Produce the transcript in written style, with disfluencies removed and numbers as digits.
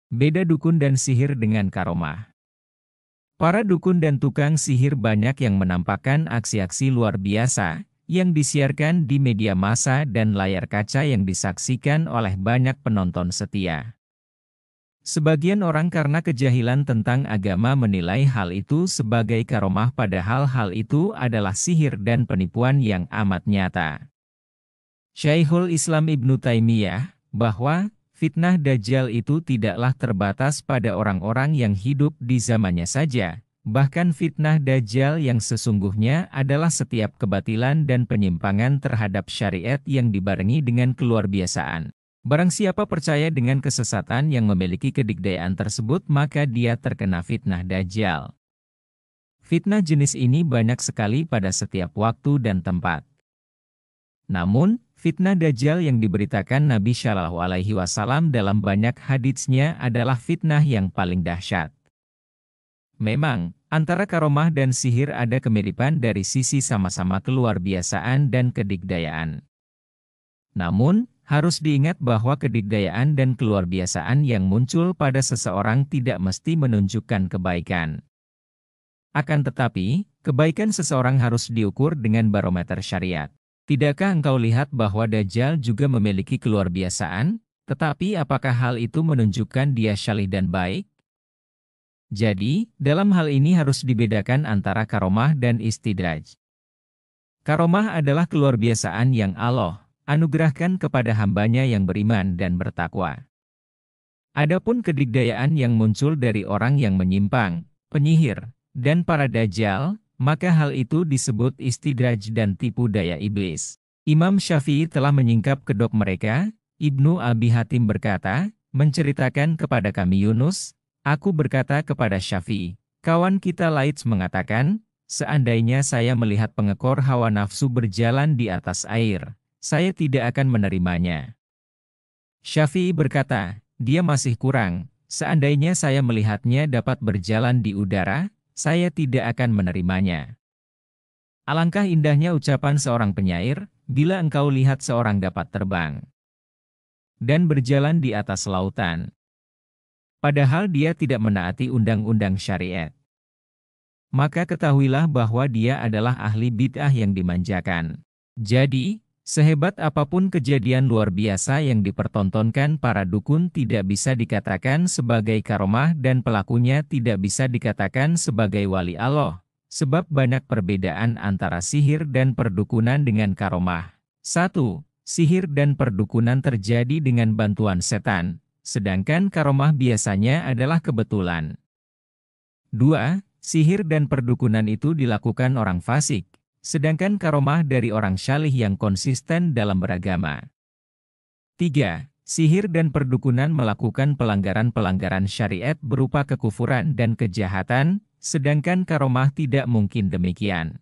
Beda dukun dan sihir dengan karomah. Para dukun dan tukang sihir banyak yang menampakkan aksi-aksi luar biasa, yang disiarkan di media massa dan layar kaca yang disaksikan oleh banyak penonton setia. Sebagian orang karena kejahilan tentang agama menilai hal itu sebagai karomah padahal hal itu adalah sihir dan penipuan yang amat nyata. Syekhul Islam Ibnu Taimiyah, bahwa fitnah Dajjal itu tidaklah terbatas pada orang-orang yang hidup di zamannya saja, bahkan fitnah Dajjal yang sesungguhnya adalah setiap kebatilan dan penyimpangan terhadap syariat yang dibarengi dengan keluarbiasaan. Barang siapa percaya dengan kesesatan yang memiliki kedikdayaan tersebut maka dia terkena fitnah Dajjal. Fitnah jenis ini banyak sekali pada setiap waktu dan tempat. Namun, fitnah Dajjal yang diberitakan Nabi Shallallahu Alaihi Wasallam dalam banyak haditsnya adalah fitnah yang paling dahsyat. Memang, antara karomah dan sihir ada kemiripan dari sisi sama-sama keluarbiasaan dan kedikdayaan. Namun, harus diingat bahwa kedikdayaan dan keluarbiasaan yang muncul pada seseorang tidak mesti menunjukkan kebaikan. Akan tetapi, kebaikan seseorang harus diukur dengan barometer syariat. Tidakkah engkau lihat bahwa Dajjal juga memiliki keluarbiasaan, tetapi apakah hal itu menunjukkan dia syalih dan baik? Jadi, dalam hal ini harus dibedakan antara karomah dan istidraj. Karomah adalah keluarbiasaan yang Allah anugerahkan kepada hambanya yang beriman dan bertakwa. Adapun kedikdayaan yang muncul dari orang yang menyimpang, penyihir, dan para dajjal, maka hal itu disebut istidraj dan tipu daya iblis. Imam Syafi'i telah menyingkap kedok mereka. Ibnu Abi Hatim berkata, menceritakan kepada kami Yunus, aku berkata kepada Syafi'i, kawan kita Laits mengatakan, seandainya saya melihat pengekor hawa nafsu berjalan di atas air, saya tidak akan menerimanya. Syafi'i berkata, dia masih kurang, seandainya saya melihatnya dapat berjalan di udara, saya tidak akan menerimanya. Alangkah indahnya ucapan seorang penyair, bila engkau lihat seorang dapat terbang dan berjalan di atas lautan, padahal dia tidak menaati undang-undang syariat, maka ketahuilah bahwa dia adalah ahli bid'ah yang dimanjakan. Jadi, sehebat apapun kejadian luar biasa yang dipertontonkan para dukun tidak bisa dikatakan sebagai karomah dan pelakunya tidak bisa dikatakan sebagai wali Allah, sebab banyak perbedaan antara sihir dan perdukunan dengan karomah. 1. Sihir dan perdukunan terjadi dengan bantuan setan, sedangkan karomah biasanya adalah kebetulan. 2. Sihir dan perdukunan itu dilakukan orang fasik, sedangkan karomah dari orang syalih yang konsisten dalam beragama. 3. Sihir dan perdukunan melakukan pelanggaran-pelanggaran syariat berupa kekufuran dan kejahatan, sedangkan karomah tidak mungkin demikian.